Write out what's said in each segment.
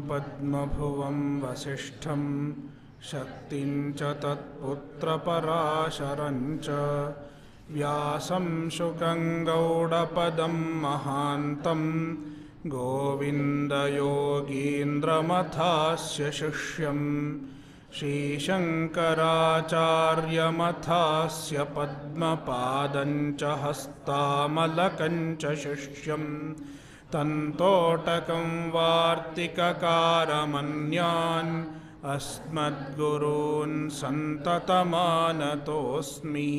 पद्मभुवं वसिष्ठं शक्तिं च तत्पुत्रपराशरं च व्यासं शुकं गौडपदं महान्तं गोविन्दयोगीन्द्रमथास्य शिष्यं श्रीशङ्कराचार्यमथास्य पद्मपादं च हस्तामलकं च शिष्यं तन्तोटकं वार्तिककारमन्यान् अस्मद्गुरून् सन्ततमानतोऽस्मि।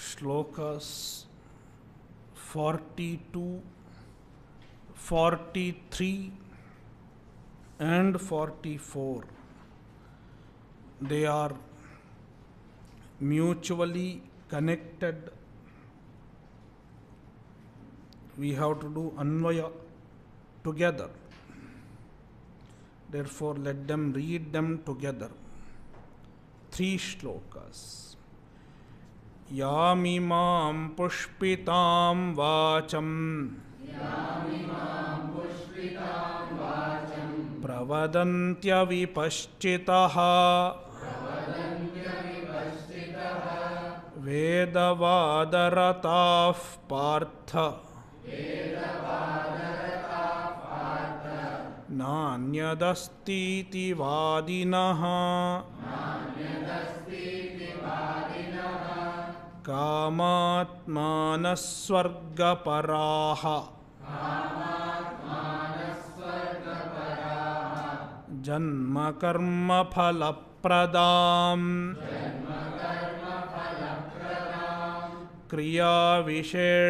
Shlokas 42, 43 and 44. They are mutually connected. We have to do Anvaya together. Therefore, let them read them together. 3 shlokas. यामिमां पुष्पितां वाचं प्रवदन्त्यविपश्चितः वेदवादरताः पार्थ नान्यदस्तीति वादिनः कामात्मानः स्वर्गपराः जन्मकर्मफलप्रदां क्रियाविशेषबहुलां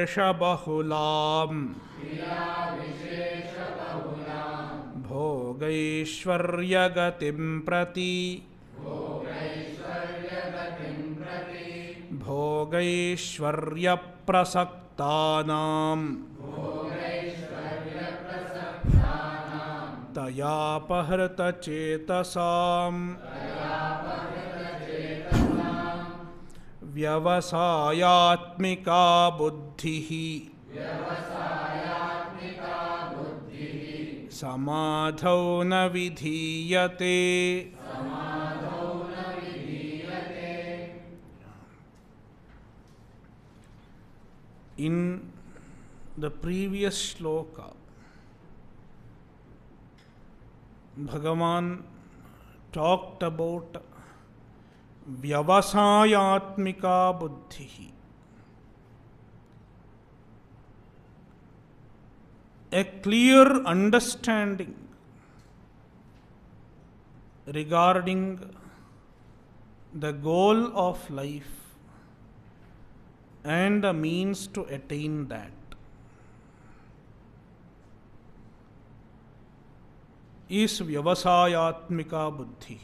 भोगैश्वर्यगतिं प्रति भोगैश्वर्यप्रसक्तानां तयापहृतचेतसां व्यवसायात्मिका बुद्धिः समाधौ न विधीयते। In the previous shloka, Bhagavan talked about Vyavasayatmika Buddhi, a clear understanding regarding the goal of life and the means to attain that. Is Vyavasayatmika Buddhi,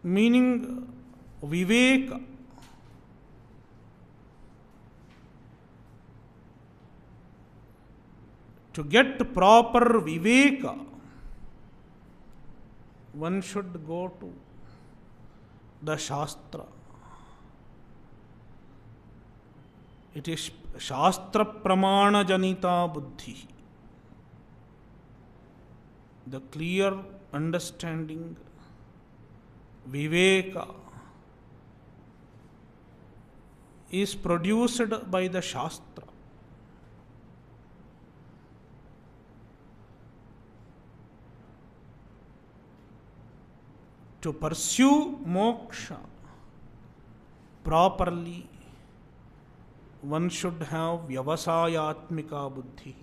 meaning Viveka. To get proper Viveka, one should go to the Shastra. It is Shastra Pramana Janita Buddhi. The clear understanding, Viveka, is produced by the Shastra. To pursue moksha properly, one should have Vyavasayatmika Buddhi,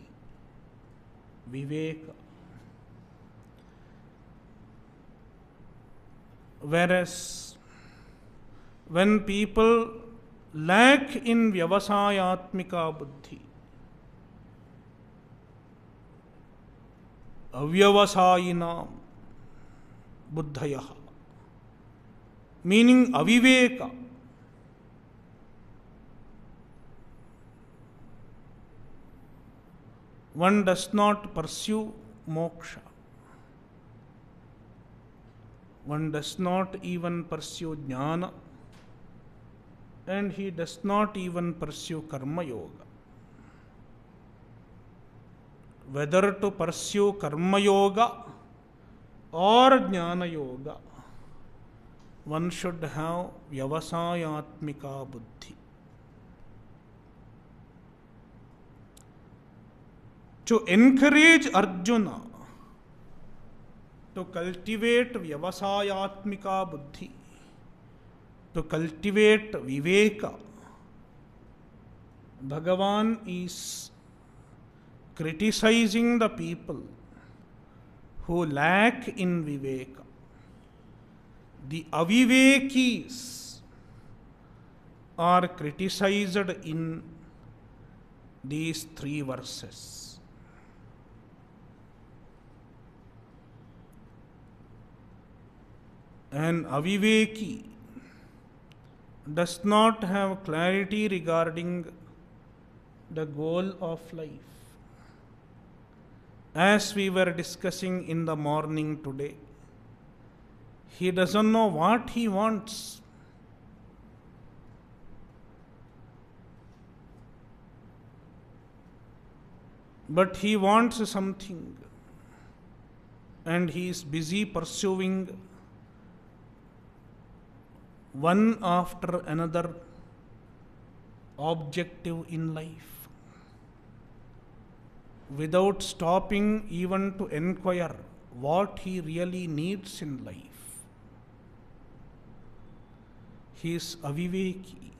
Viveka. Whereas, when people lack in Vyavasayatmika Buddhi, Avyavasayinam Buddhayaha, meaning Aviveka, one does not pursue moksha. one does not even pursue jnana, and he does not even pursue karma yoga. Whether to pursue karma yoga or jnana yoga, one should have vyavasayatmika buddhi. To encourage Arjuna to cultivate vyavasayatmika buddhi, to cultivate viveka, Bhagavan is criticizing the people who lack in viveka. The avivekis are criticized in these 3 verses. An aviveki does not have clarity regarding the goal of life. As we were discussing in the morning today, he doesn't know what he wants. But he wants something, and he is busy pursuing one after another objective in life, without stopping even to inquire what he really needs in life. He is aviveki.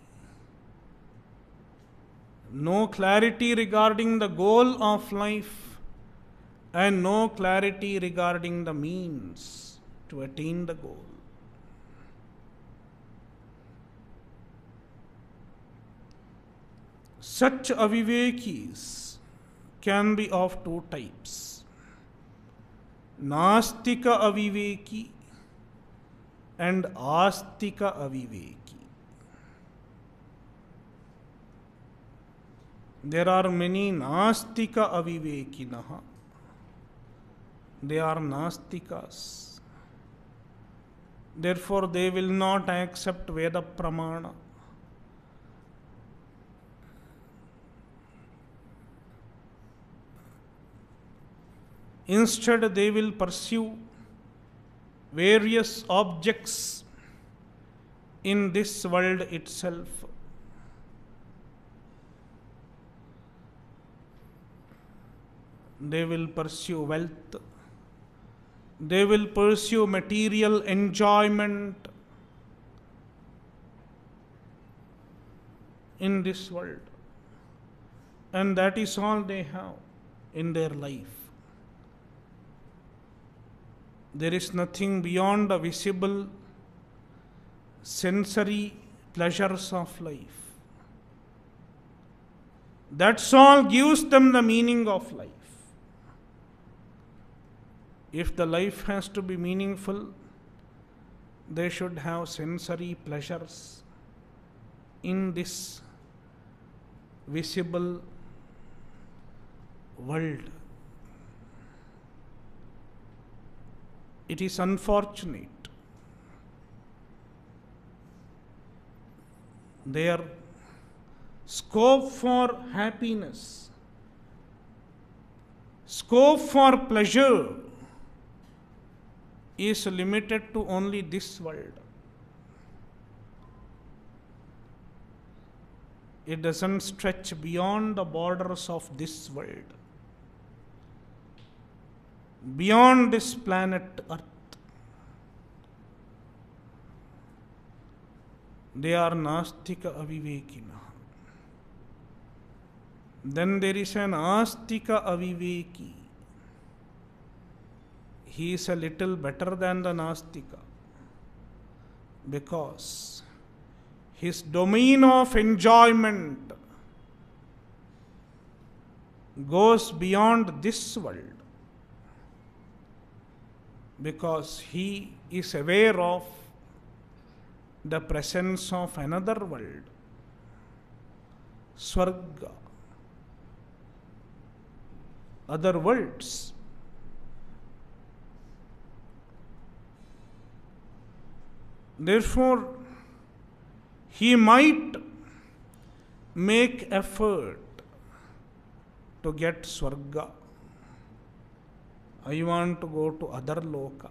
No clarity regarding the goal of life, and no clarity regarding the means to attain the goal. Such avivekis can be of 2 types: Nastika aviveki and Astika aviveki. There are many Nastika avivekinaha. They are Nastikas. Therefore, they will not accept Veda Pramana. Instead, they will pursue various objects in this world itself. They will pursue wealth. They will pursue material enjoyment in this world. And that is all they have in their life. There is nothing beyond the visible sensory pleasures of life. That's all gives them the meaning of life. If the life has to be meaningful, they should have sensory pleasures in this visible world. It is unfortunate. Their scope for happiness, scope for pleasure is limited to only this world. It doesn't stretch beyond the borders of this world, beyond this planet Earth. They are Nastika avivekina. Then there is an Astika aviveki. He is a little better than the Nastika, because his domain of enjoyment goes beyond this world, because he is aware of the presence of another world, Swarga, other worlds. Therefore, he might make effort to get Swarga. I want to go to other loka.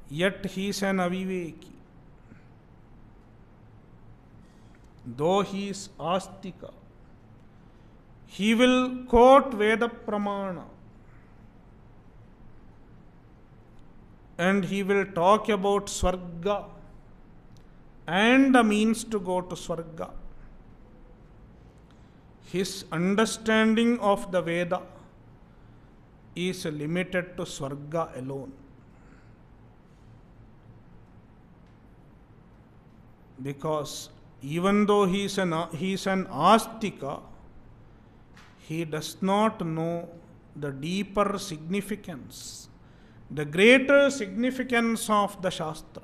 Yet he is an aviveki. Though he is astika, he will quote Veda Pramana and he will talk about Swarga and the means to go to Swarga. His understanding of the Veda is limited to Swarga alone. Because even though he is an astika, he does not know the deeper significance, the greater significance of the Shastra.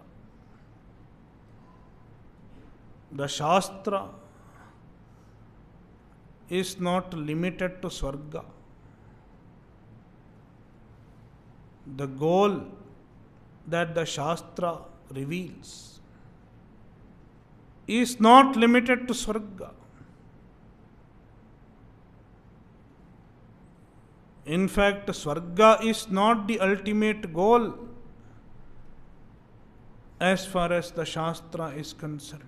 The Shastra is not limited to Swarga. The goal that the Shastra reveals is not limited to Swarga. In fact, Swarga is not the ultimate goal as far as the Shastra is concerned.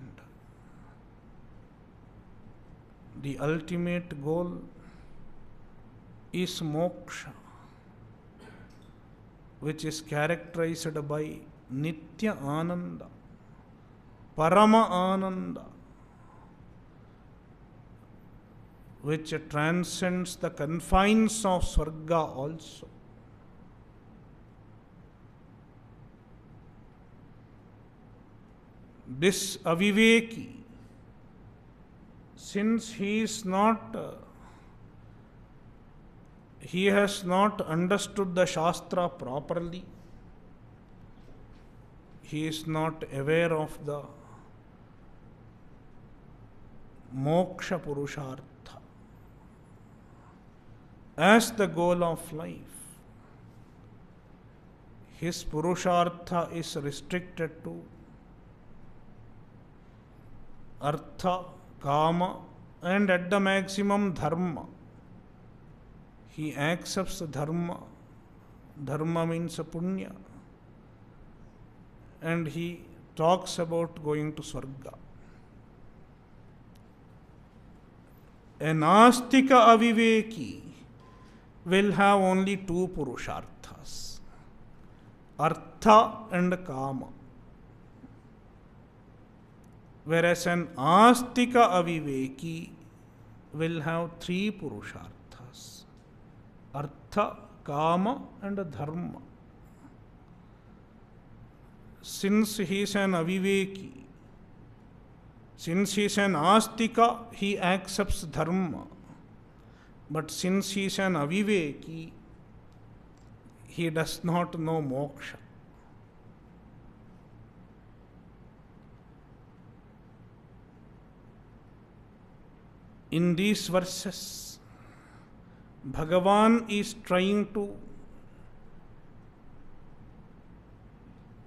The ultimate goal is moksha, which is characterized by Nitya Ananda, Parama Ananda, which transcends the confines of Swarga also. This aviveki, since he has not understood the Shastra properly, he is not aware of the moksha purushartha as the goal of life. His purushartha is restricted to artha, kama, and at the maximum dharma. He accepts dharma. Dharma means punya. And he talks about going to Swarga. An astika aviveki will have only two purusharthas, artha and kama. Whereas an astika aviveki will have three purusharthas, artha, kama and dharma. Since he is an aviveki, since he is an astika, he accepts dharma. But since he is an aviveki, he does not know moksha. In these verses, Bhagavan is trying to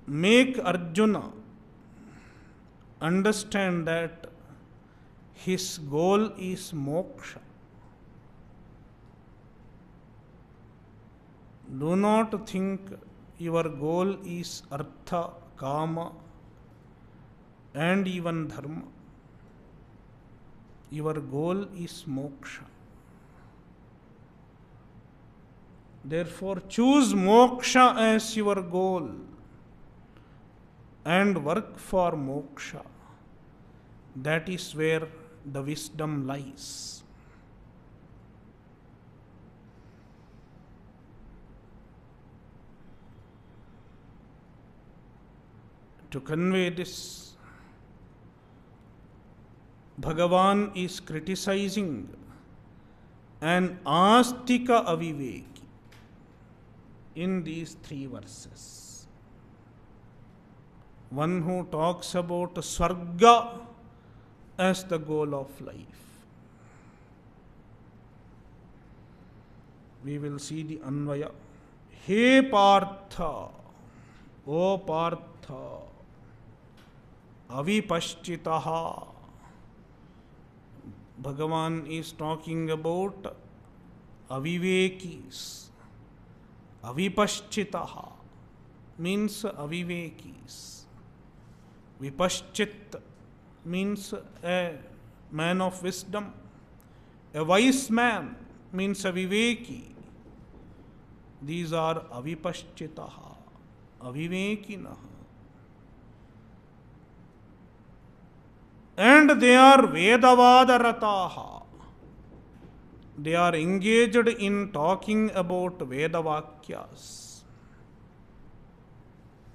make Arjuna understand that his goal is moksha. Do not think your goal is artha, kama, and even dharma. Your goal is moksha. Therefore, choose moksha as your goal and work for moksha. That is where the wisdom lies. To convey this, Bhagavan is criticizing an astika aviveki in these three verses. One who talks about Swarga as the goal of life. We will see the Anvaya. He Partha, O Partha, avipashchitaha. Bhagavan is talking about avivekis. Avipashchitaha means avivekis. Vipaschit means a man of wisdom. A wise man means a viveki. These are avipashchitaha, avivekinaha. And they are Vedavadarataha. They are engaged in talking about Vedavakyas.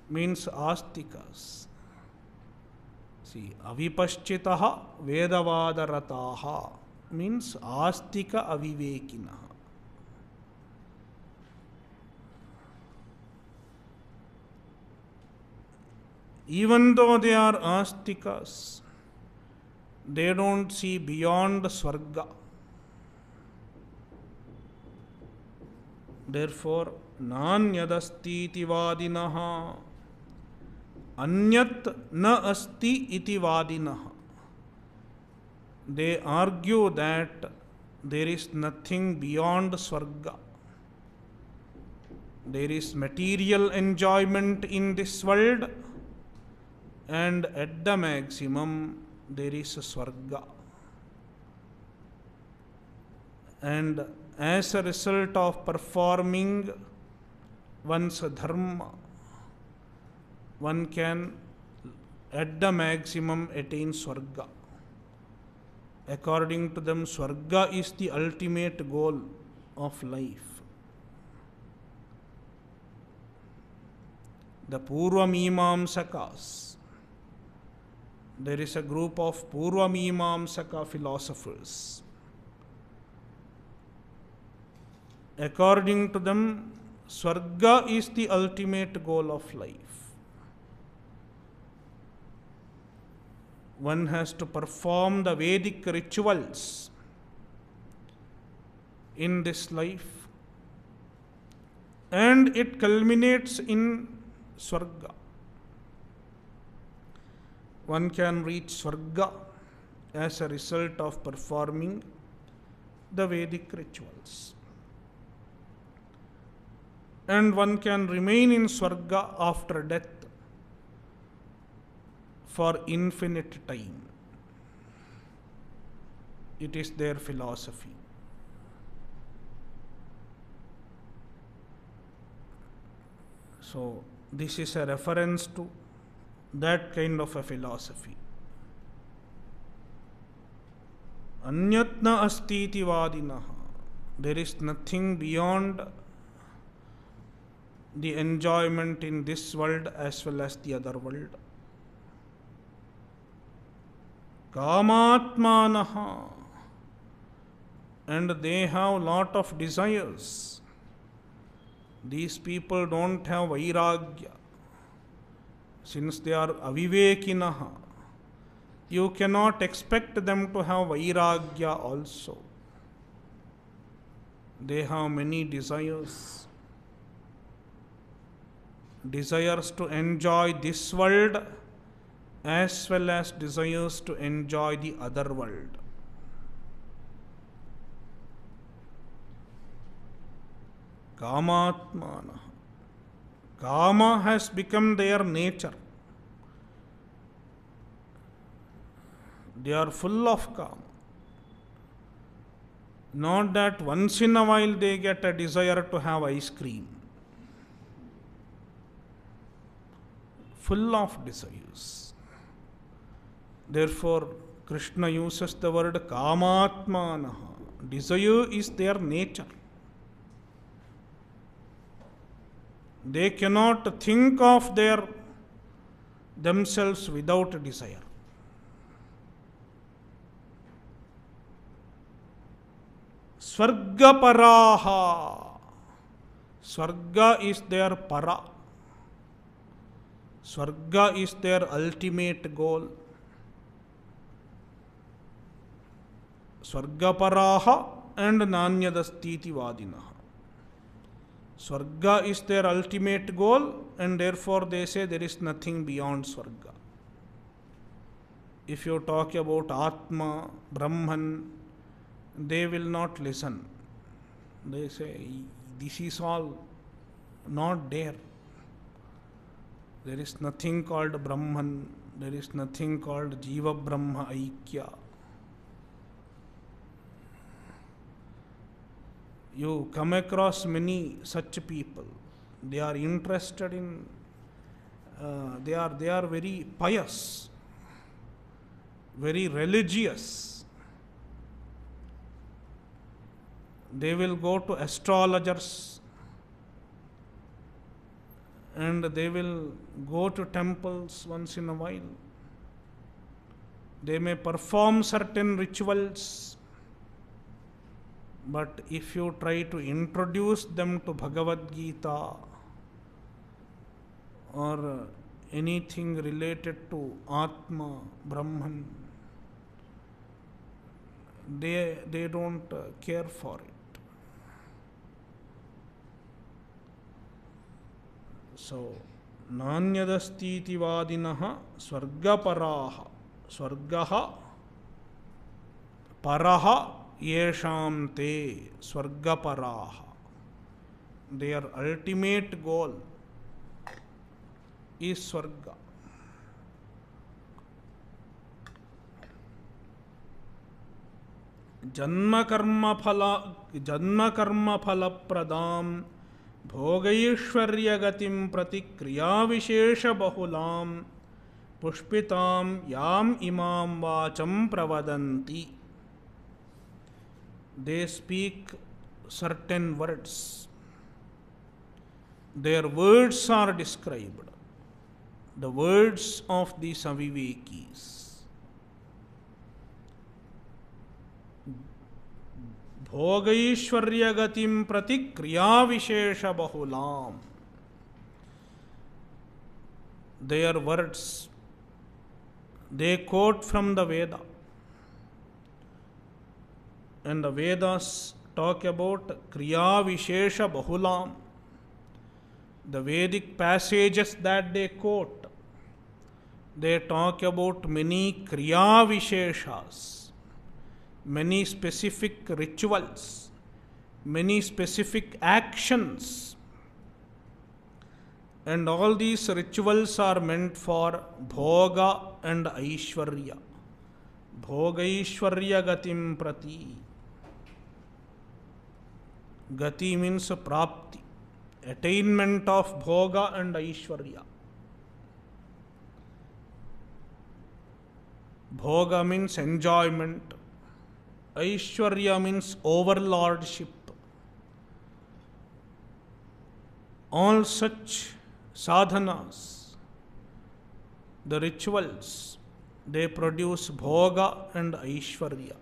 Means Astikas. See, avipashchitaha Vedavadarataha means Astika avivekinaha. Even though they are Astikas, they don't see beyond Swarga. Therefore, Nanyadasti iti vadinaha, Anyat na asti iti vadinaha. They argue that there is nothing beyond Swarga. There is material enjoyment in this world, and at the maximum there is Swarga. And as a result of performing one's dharma, one can at the maximum attain Swarga. According to them, Swarga is the ultimate goal of life. The Purvamimamsakas. There is a group of Purvamimamsaka philosophers. According to them, Swarga is the ultimate goal of life. One has to perform the Vedic rituals in this life, and it culminates in Swarga. One can reach Swarga as a result of performing the Vedic rituals. And one can remain in Swarga after death for infinite time. It is their philosophy. So, this is a reference to that kind of a philosophy. Anyatna asti iti vadinaha. There is nothing beyond the enjoyment in this world as well as the other world. Kamatmanaha. And they have lot of desires. These people don't have vairagya. Since they are avivekinaha, you cannot expect them to have vairagya also. They have many desires. Desires to enjoy this world as well as desires to enjoy the other world. Kamatmana. Kama has become their nature. They are full of kama. Not that once in a while they get a desire to have ice cream. Full of desires. Therefore, Krishna uses the word kamatmanaha. Desire is their nature. They cannot think of themselves without desire. Swarga paraha. Swarga is their para. Swarga is their ultimate goal. Swarga paraha and nanyadastiti vadinaha. Swarga is their ultimate goal, and therefore they say there is nothing beyond Swarga. If you talk about Atma, Brahman, they will not listen. They say, this is all not there. There is nothing called Brahman, there is nothing called Jiva Brahma Aikya. You come across many such people. They are interested in, they are very pious, very religious. They will go to astrologers and they will go to temples once in a while. They may perform certain rituals, but if you try to introduce them to Bhagavad Gita or anything related to Atma, Brahman, they don't care for it. So, Nanyadastiti vadinaha swargaparaha, swargaha paraha yesham te swargaparaha. Their ultimate goal is Swarga. Janma karma phala pradam bhogaishwarya gatim pratikriya vishesha bahulam pushpitam yam imam vacham pravadanti. They speak certain words. Their words are described. The words of the Savivekis. Bhogaishwarya gatim prati kriya vishesha bahulam. Their words, they quote from the Veda. And the Vedas talk about kriya vishesha bahulam. The Vedic passages that they quote, they talk about many kriya visheshas, many specific rituals, many specific actions. And all these rituals are meant for bhoga and aishwarya. Bhogaishwarya gatim prati. Gati means prapti, attainment of bhoga and aishwarya. Bhoga means enjoyment. Aishwarya means overlordship. All such sadhanas, the rituals, they produce bhoga and aishwarya.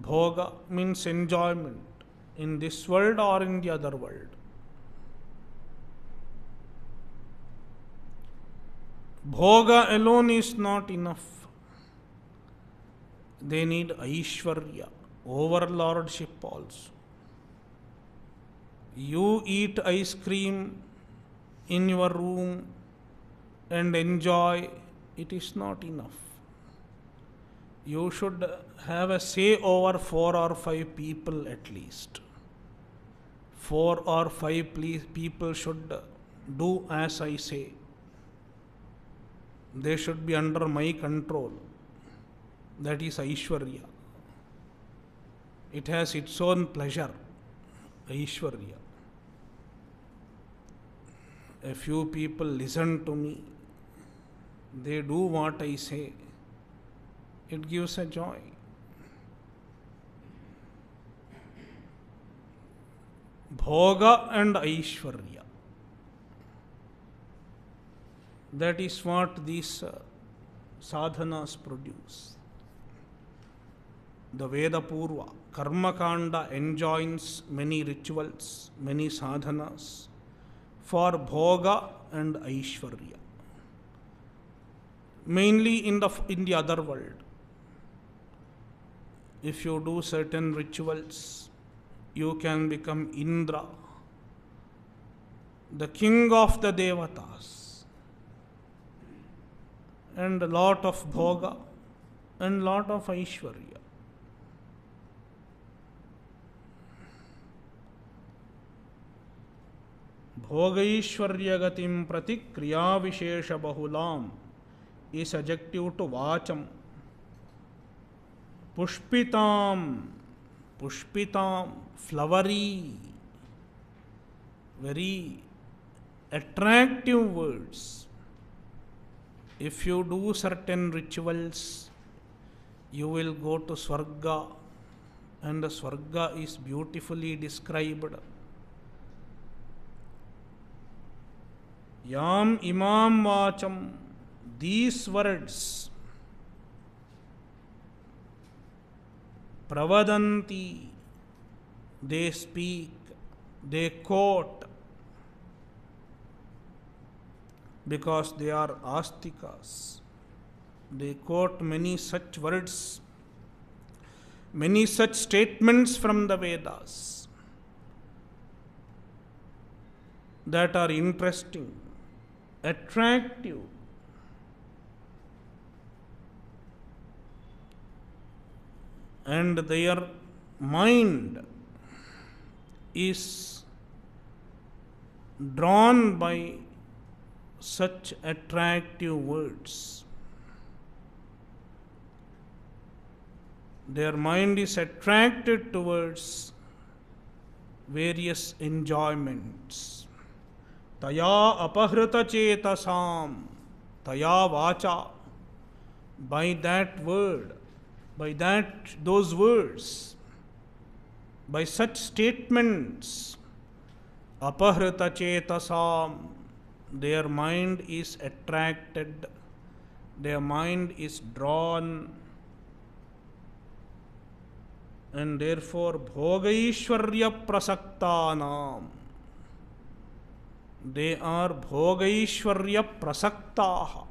Bhoga means enjoyment in this world or in the other world. Bhoga alone is not enough. They need aishwarya, overlordship also. You eat ice cream in your room and enjoy, it is not enough. You should have a say over 4 or 5 people at least. 4 or 5 people should do as I say. They should be under my control. That is Aishwarya. It has its own pleasure, Aishwarya. A few people listen to me. They do what I say. It gives a joy. Bhoga and Aishwarya. That is what these sadhanas produce. The Veda Purva, Karma Kanda enjoins many rituals, many sadhanas for bhoga and Aishwarya. Mainly in the other world. If you do certain rituals, you can become Indra, the king of the Devatas, and a lot of bhoga and lot of Aishwarya. Bhogaishwarya gatim prati kriya vishesha bahulam is adjective to vacham. Pushpitam, pushpitam, flowery, very attractive words. If you do certain rituals, you will go to Swarga, and the Swarga is beautifully described. Yam imam vacham, these words, pravadanti, they speak, they quote, because they are astikas. They quote many such words, many such statements from the Vedas that are interesting, attractive. And their mind is drawn by such attractive words. Their mind is attracted towards various enjoyments. Taya apahrita chetasam, taya vacha, by that word, by those words, by such statements, apahrita chetasam, their mind is attracted, their mind is drawn, and therefore bhogaishwarya prasaktanam, they are bhogaishwarya prasaktaha.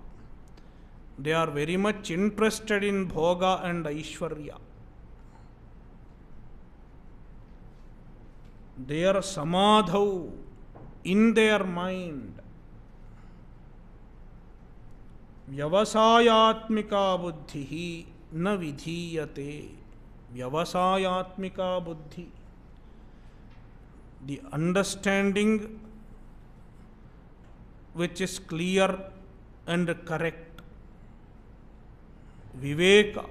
They are very much interested in bhoga and aishwarya. They are samadhau, in their mind. Vyavasayatmika buddhihi na vidhiyate. Vyavasayatmika buddhi, the understanding which is clear and correct. Viveka,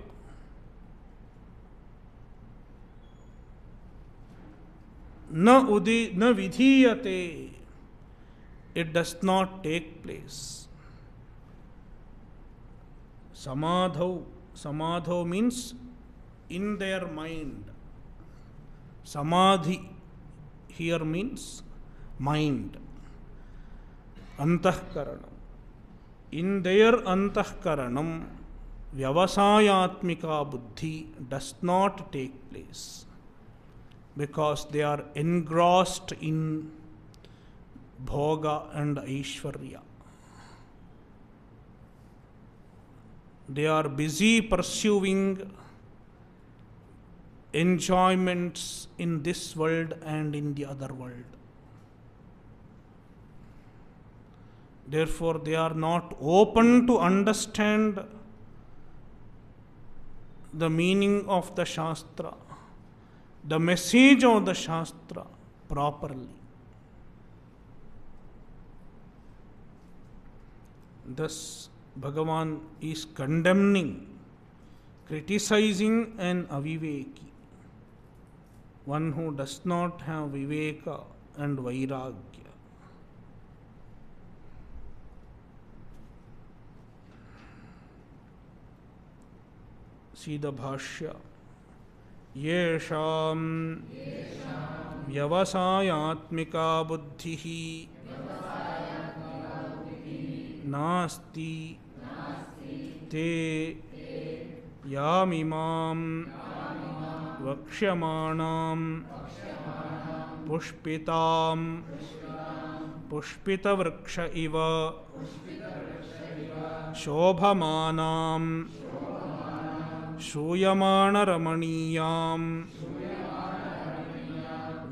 na vidhiyate, it does not take place. Samadho means in their mind. Samadhi here means mind. Antahkaranam. In their antahkaranam, vyavasayatmika buddhi does not take place, because they are engrossed in bhoga and aishwarya. They are busy pursuing enjoyments in this world and in the other world. Therefore, they are not open to understand the meaning of the Shastra, the message of the Shastra properly. Thus, Bhagavan is condemning, criticizing an aviveki, one who does not have viveka and vairagya. See the Bhashya. Yesham vyavasayatmika buddhihi nasti te yamimam vakshamanam pushpitam pushpitavriksha iva shobhamanam shuyamana ramaniyam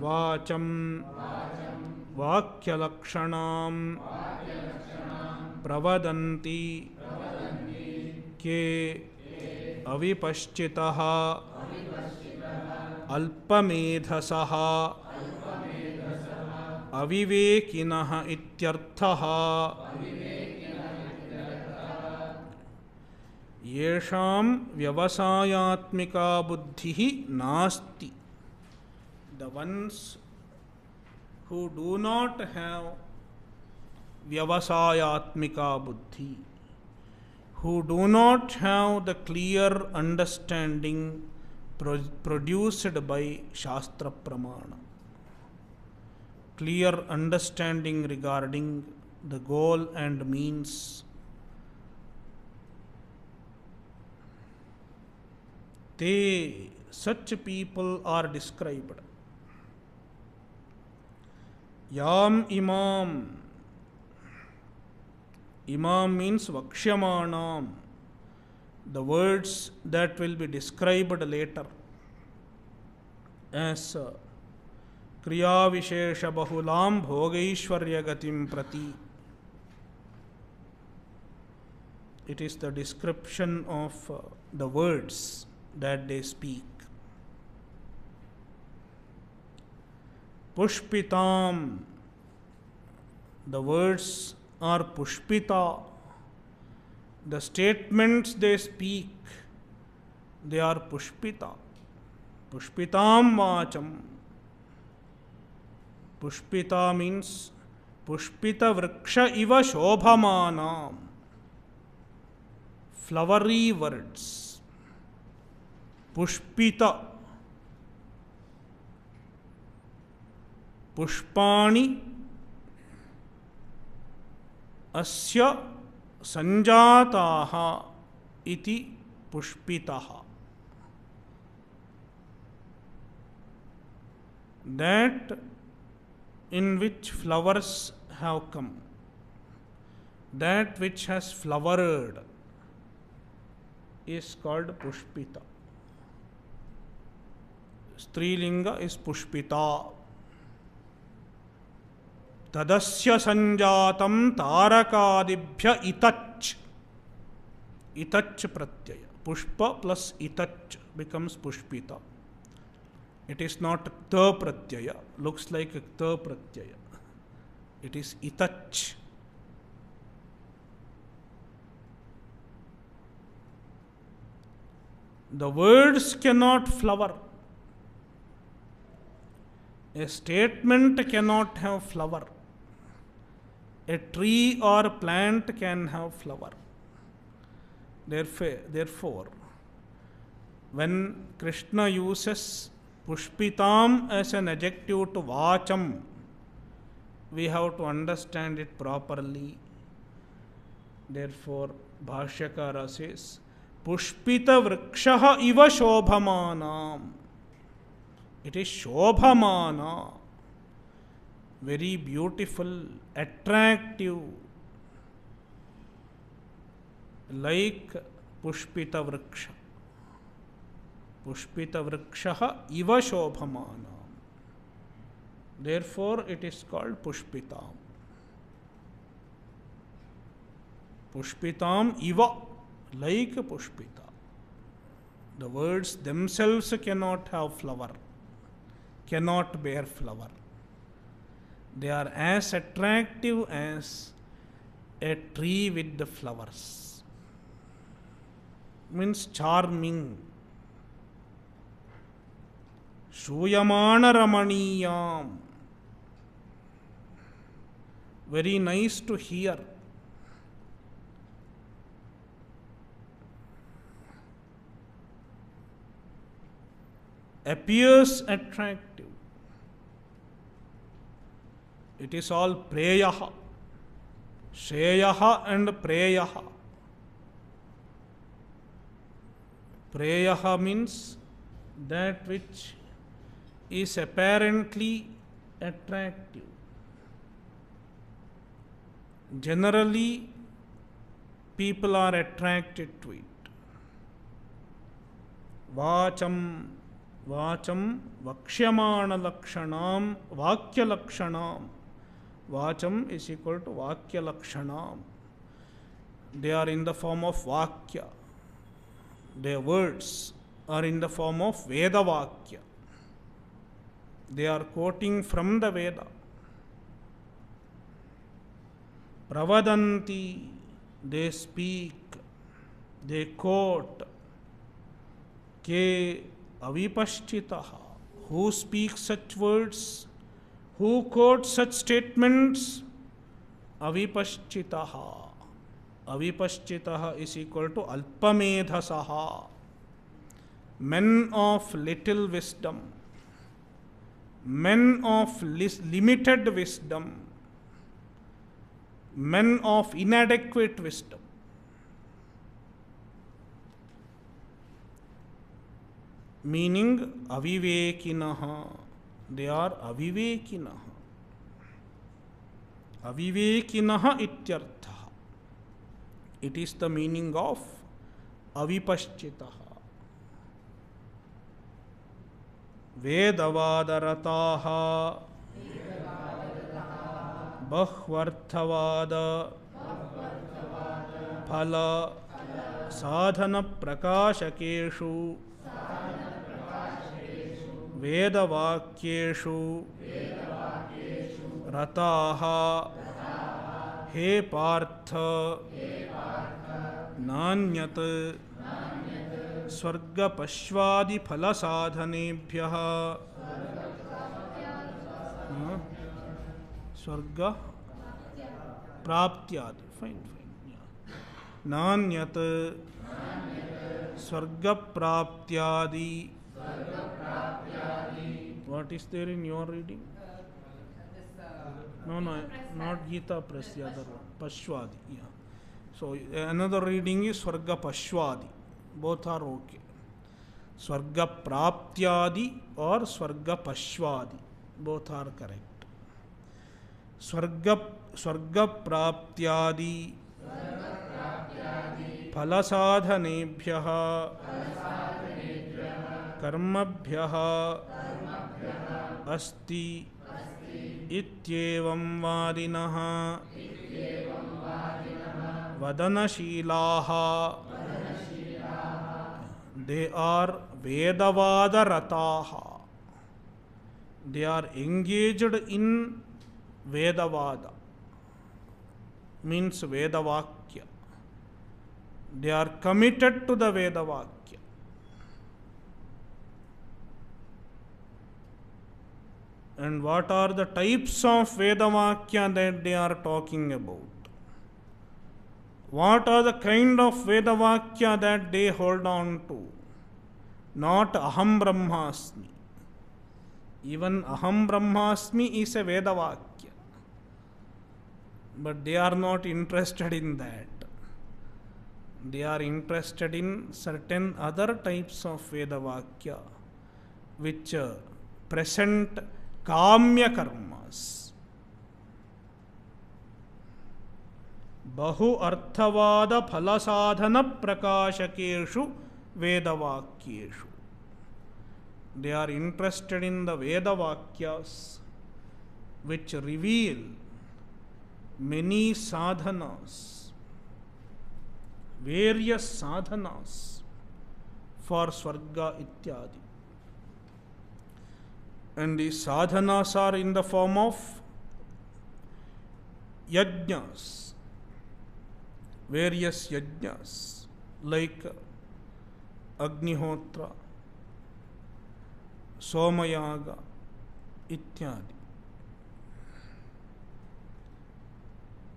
वाचं वाक्यलक्षणां प्रवदन्ति के अविपश्चितः अल्पमेधसः अविवेकिनः इत्यर्थः। येषां व्यवसायात्मिका बुद्धिः नास्ति, the ones who do not have vyavasayatmika buddhi, who do not have the clear understanding produced by Shastra Pramana, clear understanding regarding the goal and means, such people are described. Yam imam. Imam means vakshamanam, the words that will be described later as kriya vishesha bahulam bhogaishwarya gatim prati. It is the description of the words that they speak. Pushpitam, the words are pushpita. The statements they speak, they are pushpita. Pushpitam vacham. Pushpita means pushpita vriksha iva shobhamanam. Flowery words. Pushpita. Pushpani asya sanjataha iti pushpitaha. That in which flowers have come, that which has flowered, is called pushpita. Strilinga is pushpita. Tadasya sanjatam tarakadibhya itach. Itach pratyaya. Pushpa plus itach becomes pushpita. It is not ta pratyaya. Looks like a ta pratyaya. It is itach. The words cannot flower. A statement cannot have flower. A tree or plant can have flower. Therefore, when Krishna uses pushpitam as an adjective to vacham, we have to understand it properly. Therefore, Bhashyakara says, pushpita vrikshaha iva shobhamanam. It is shobhamana, very beautiful, attractive, like pushpita vriksha. Pushpita vrikshaha iva shobhamana. Therefore, it is called pushpitam. Pushpitam iva, like pushpita. The words themselves cannot have flower, cannot bear flower. They are as attractive as a tree with the flowers. Means charming. Shuyamana ramaniyam. Very nice to hear. Appears attractive. It is all preyaha. Shreyaha and preyaha. Preyaha means that which is apparently attractive. Generally, people are attracted to it. Vacham, वाचं वक्ष्यमाणलक्षणां वाक्यलक्षणां. Vacham is equal to Vakya Lakshanam. They are in the form of Vakya. Their words are in the form of Veda Vakya. They are quoting from the Veda. Pravadanti, they speak, they quote. Ke avipaschitaha, who speaks such words? Who quotes such statements? Avipaschitaha. Avipaschitaha is equal to Alpamedhasaha. Men of little wisdom. Men of limited wisdom. Men of inadequate wisdom. Meaning avivekinaha. They are avivekinaha. Avivekinaha ityartha. It is the meaning of avipaschitaha. Vedavadarataha bahvarthavada phala sadhana prakashakeshu Vedavakyeshu Rataha He Partha Nanyat Swarga Pashvadi Phala Sadhanebhyaha Swarga Praptyadi. Fine. Nanyat Swarga Praptyadi. What is there in your reading? No, not Gita Press, the other one. Pashwadi. Yeah. So another reading is Swarga Pashwadi. Both are okay. Swarga Praptyadi or Swarga Pashwadi. Both are correct. Swarga Praptyadi Phala Sadhanebhyaha Karmabhyaha Asti Ityevam Vadinaha Vadanashilaha. They are Vedavadarataha. They are engaged in Vedavada. Means Vedavakya. They are committed to the Vedavakya. And what are the types of Vedavakya that they are talking about? What are the kind of Vedavakya that they hold on to? Not Aham Brahmasmi. Even Aham Brahmasmi is a Vedavakya. But they are not interested in that. They are interested in certain other types of Vedavakya which present Kamya karmas. Bahu arthavada phala sadhana prakashakeshu Vedavakyeshu. They are interested in the Vedavakyas which reveal many sadhanas, various sadhanas for Swarga ityadi. And these sadhanas are in the form of yajnas, various yajnas like Agnihotra, Somayaga, ityadi.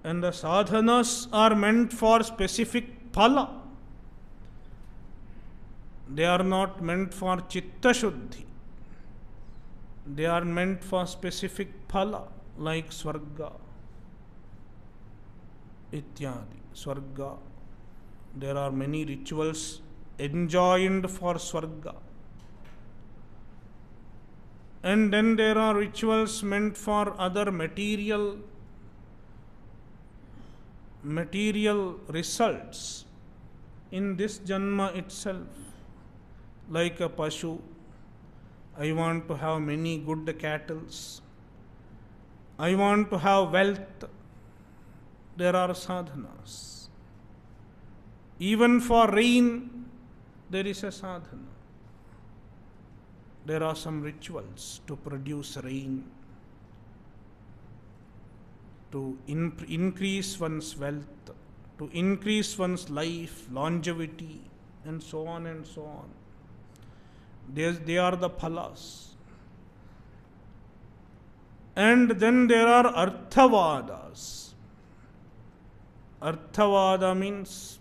And the sadhanas are meant for specific phala. They are not meant for chitta shuddhi. They are meant for specific phala like Swarga, ityadi. Swarga. There are many rituals enjoined for Swarga. And then there are rituals meant for other material results in this Janma itself, like a Pashu, I want to have many good cattle. I want to have wealth. There are sadhanas. Even for rain, there is a sadhana. There are some rituals to produce rain, to increase one's wealth, to increase one's life, longevity, and so on and so on. They are the phalas. And then there are arthavadas. Arthavada means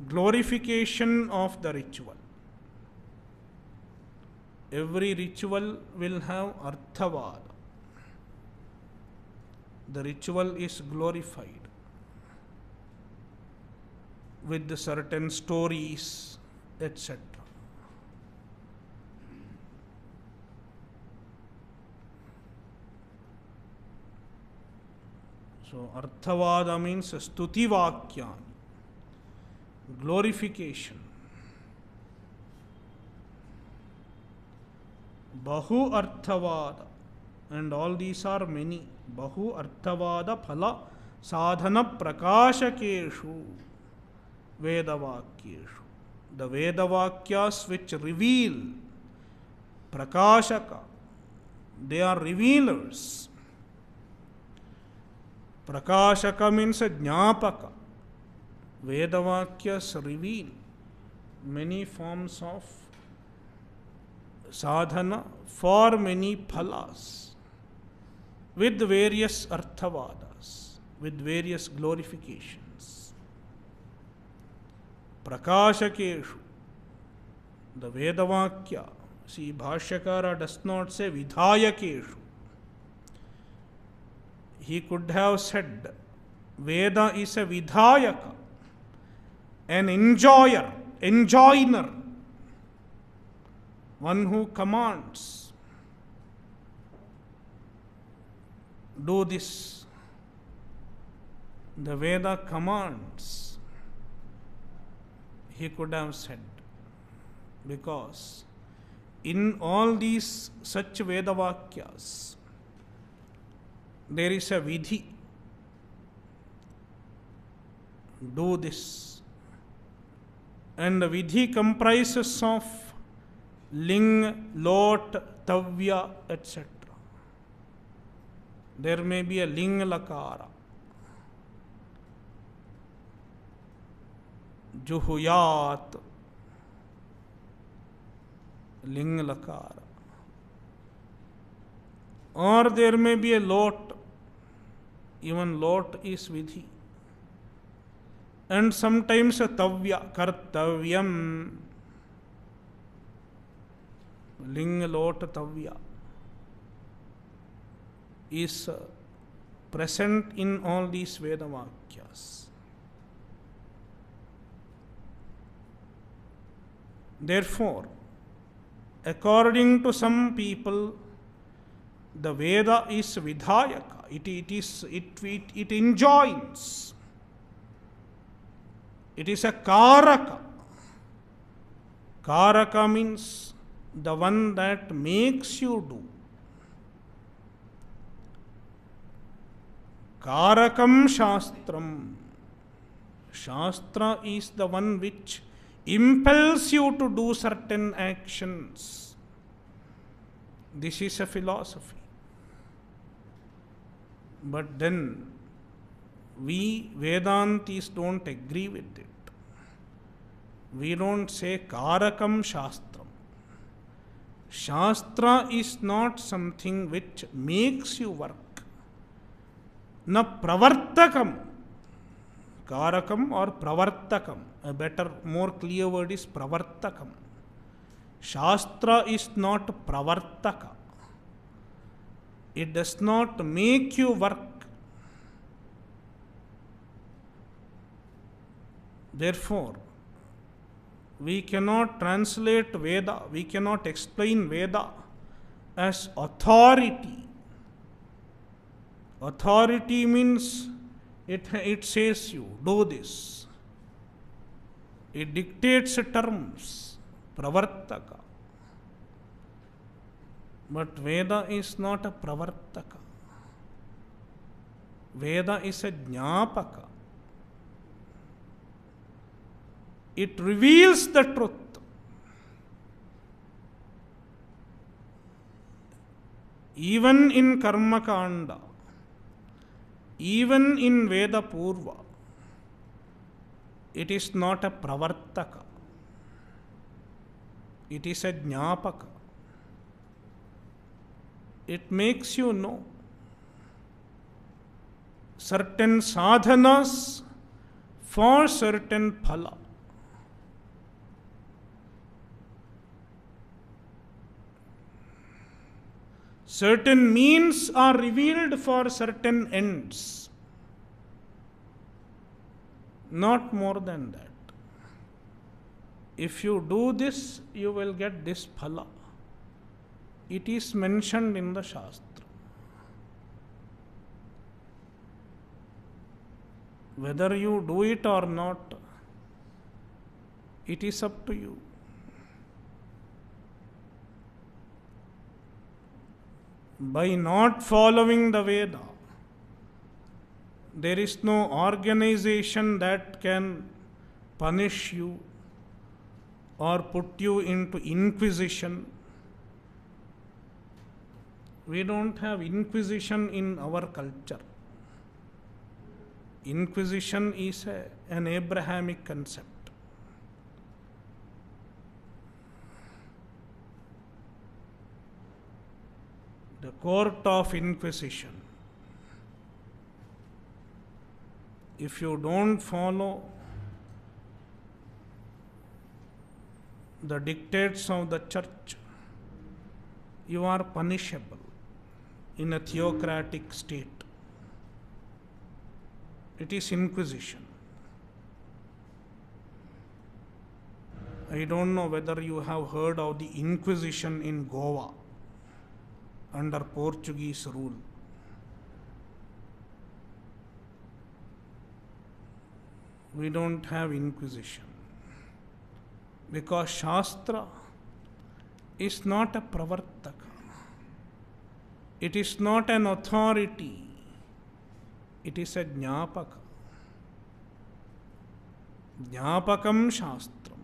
glorification of the ritual. Every ritual will have arthavada. The ritual is glorified with certain stories, etc. So, arthavada means stuti vakyani, glorification. Bahu arthavada, and all these are many. Bahu arthavada phala sadhana prakashakeshu vedavakyeshu. The Vedavakyas which reveal, prakashaka, they are revealers. Prakashaka means a jnapaka. Vedavakyas reveal many forms of sadhana for many phalas with various arthavadas, with various glorifications. Prakashakeshu, the Vedavakya. See, Bhashyakara does not say Vidhayakeshu. He could have said Veda is a Vidhayaka, an enjoyer, enjoiner, one who commands, do this. The Veda commands, he could have said, because in all these such Vedavakyas, there is a vidhi. Do this. And the vidhi comprises of ling, lot, tavya, etc. There may be a ling lakara. Juhuyat, ling lakara. Or there may be a lot. Even lot is vidhi. And sometimes a tavya, kartavyam, ling, lot, tavya is present in all these Vedavakyas. Therefore, according to some people, the Veda is Vidhayaka. It enjoins. It is a Karaka. Karaka means the one that makes you do. Karakam Shastram. Shastra is the one which impels you to do certain actions. This is a philosophy. But then we Vedantis don't agree with it. We don't say Karakam Shastram. Shastra is not something which makes you work. Na pravartakam. Karakam or pravartakam. A better, more clear word is pravartakam. Shastra is not pravartaka. It does not make you work. Therefore, we cannot translate Veda, we cannot explain Veda as authority. Authority means it says you, do this. It dictates terms, pravartaka. But Veda is not a pravartaka. Veda is a jnapaka. It reveals the truth. Even in Karma Kanda, even in Veda Purva, it is not a pravartaka. It is a jnapaka. It makes you know certain sadhanas for certain phala. Certain means are revealed for certain ends. Not more than that. If you do this, you will get this phala. It is mentioned in the Shastra. Whether you do it or not, it is up to you. By not following the Veda, there is no organization that can punish you or put you into inquisition. We don't have inquisition in our culture. Inquisition is an Abrahamic concept. The court of inquisition. If you don't follow the dictates of the church, you are punishable in a theocratic state. It is inquisition. I don't know whether you have heard of the Inquisition in Goa under Portuguese rule. We don't have inquisition because Shastra is not a pravartaka. It is not an authority. It is a jnapaka. Jnapakam Shastram.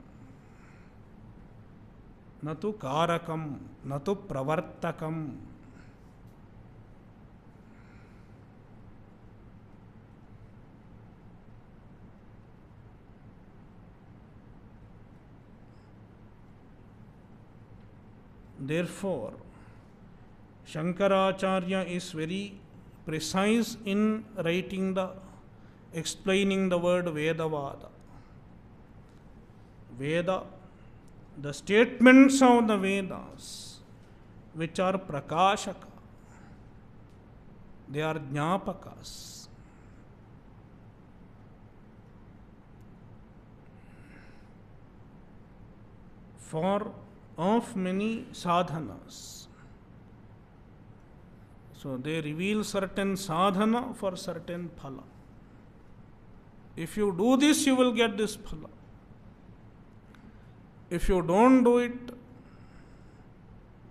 Natu karakam, natu pravartakam. Therefore, Shankaracharya is very precise in explaining the word Vedavada. Veda, the statements of the Vedas, which are prakashaka, they are jnapakas. Of many sadhanas. So they reveal certain sadhana for certain phala. If you do this, you will get this phala. If you don't do it,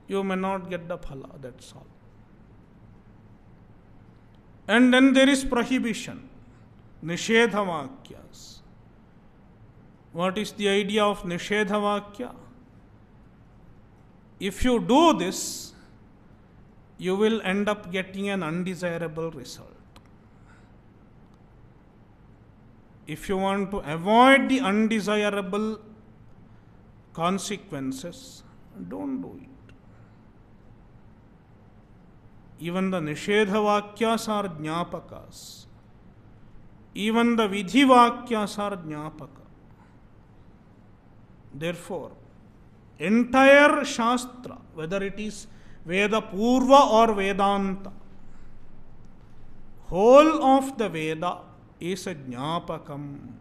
you may not get the phala, that's all. And then there is prohibition, nishedha vakyas. What is the idea of nishedha vakya? If you do this, you will end up getting an undesirable result. If you want to avoid the undesirable consequences, don't do it. Even the nishedha vakyas are jnapakas. Even the vidhi vakyas are jnapaka. Therefore, entire Shastra, whether it is Veda Purva or Vedanta, whole of the Veda is a jnapakam.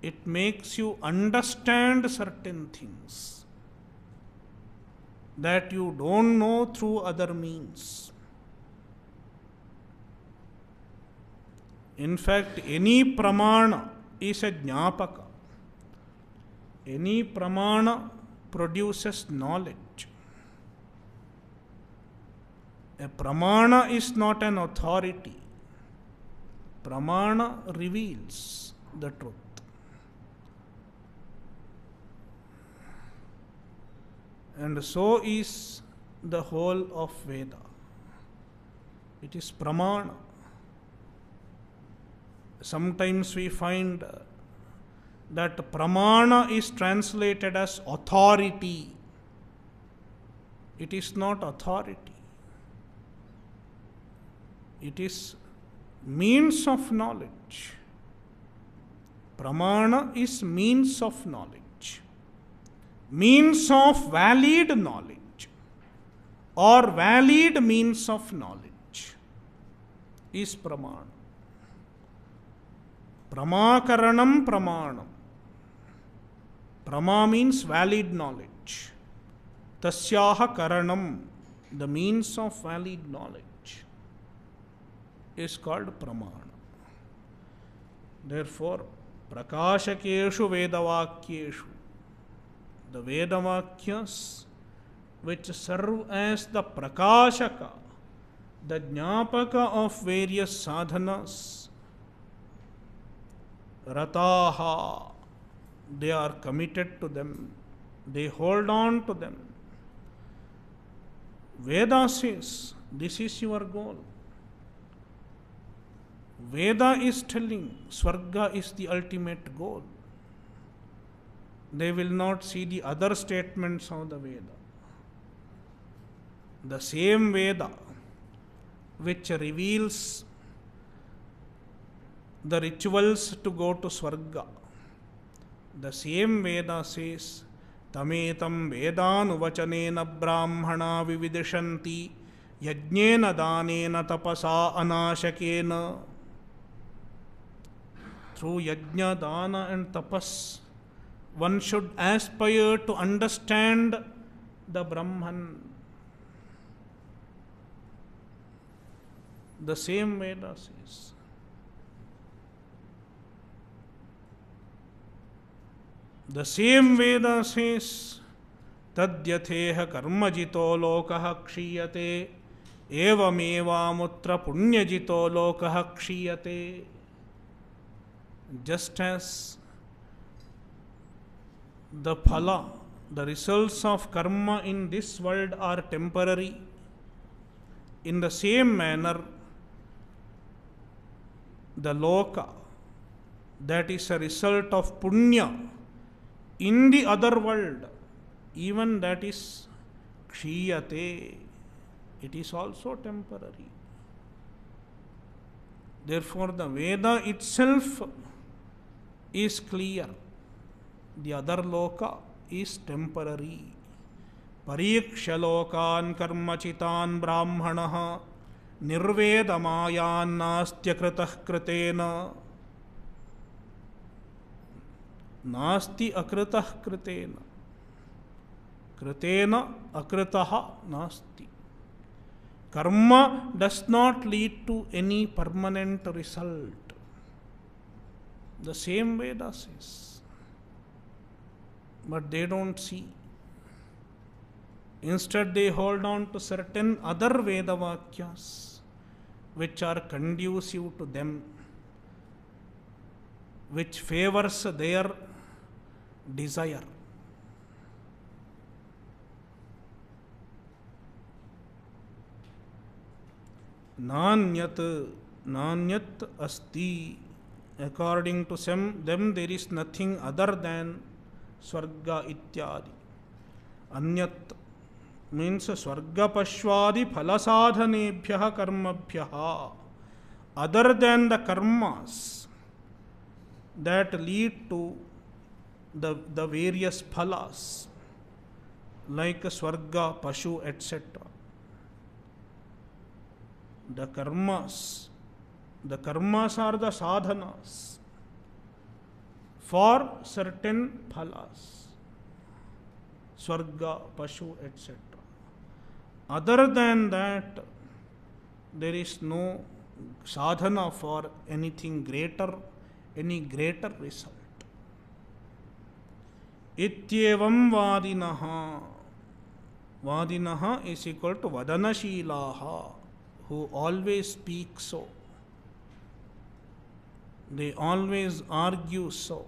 It makes you understand certain things that you don't know through other means. In fact, any pramana is a jnapaka. Any pramana produces knowledge. A pramana is not an authority. Pramana reveals the truth. And so is the whole of Veda. It is pramana. Sometimes we find that pramana is translated as authority. It is not authority. It is means of knowledge. Pramana is means of knowledge. Means of valid knowledge or valid means of knowledge is pramana. Pramakaranam pramanam. Prama means valid knowledge. Tasyaha karanam, the means of valid knowledge, is called pramana. Therefore, prakashakeshu vedavakyeshu, the Vedavakyas which serve as the prakashaka, the jnapaka of various sadhanas, rataha, they are committed to them, they hold on to them. Veda says, this is your goal. Veda is telling Swarga is the ultimate goal. They will not see the other statements of the Veda. The same Veda which reveals the rituals to go to Swarga, the same Veda says, Tametam Vedanuvachanena Brahmana Vividishanti Yajnena Danena Tapasa Anashakena. Through Yajna, Dana and Tapas, one should aspire to understand the Brahman. The same Veda says. The same Veda says, Tadyatheha karmajito lokaha kshiyate evameva mutra punyajito lokaha kshiyate. Just as the phala, the results of karma in this world are temporary, in the same manner, the loka, that is a result of punya, in the other world, even that is kshiyate, it is also temporary. Therefore, the Veda itself is clear. The other loka is temporary. Pariksha lokan karmachitan brahmanaha nirvedamayan nastya kritah kritena. Nasti akritah kritena. Kritena akritaha nasti. Karma does not lead to any permanent result. The same Veda says. But they don't see. Instead, they hold on to certain other Vedavakyas which are conducive to them, which favors their desire. Nanyat asti. According to them, there is nothing other than Swarga ityadi. Anyat means Swarga pashwadi phalasadhanebhyaha karmabhyaha. Other than the karmas that lead to the various phalas, like Swarga, Pashu, etc. The karmas are the sadhanas for certain phalas, Swarga, Pashu, etc. Other than that, there is no sadhana for anything greater, any greater result. Ityevam vadinaha. Vadinaha is equal to Vadanashilaha, who always speak so. They always argue so.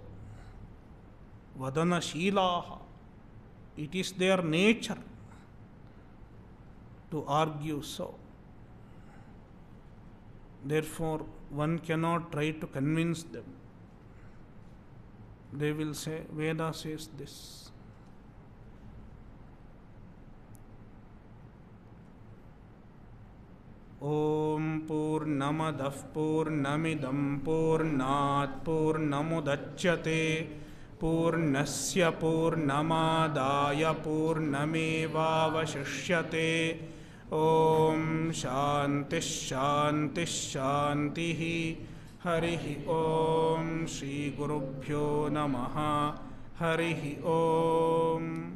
Vadanashilaha. It is their nature to argue so. Therefore, one cannot try to convince them. They will say, Veda says this. Om Purnamadah Purnamidam Purnat Purnamudachyate Purnasya Purnamadaya Purnamevavashishyate. Om Shanti Shanti Shanti. Harihi Om. Shri Gurubhyo Namaha. Harihi Om.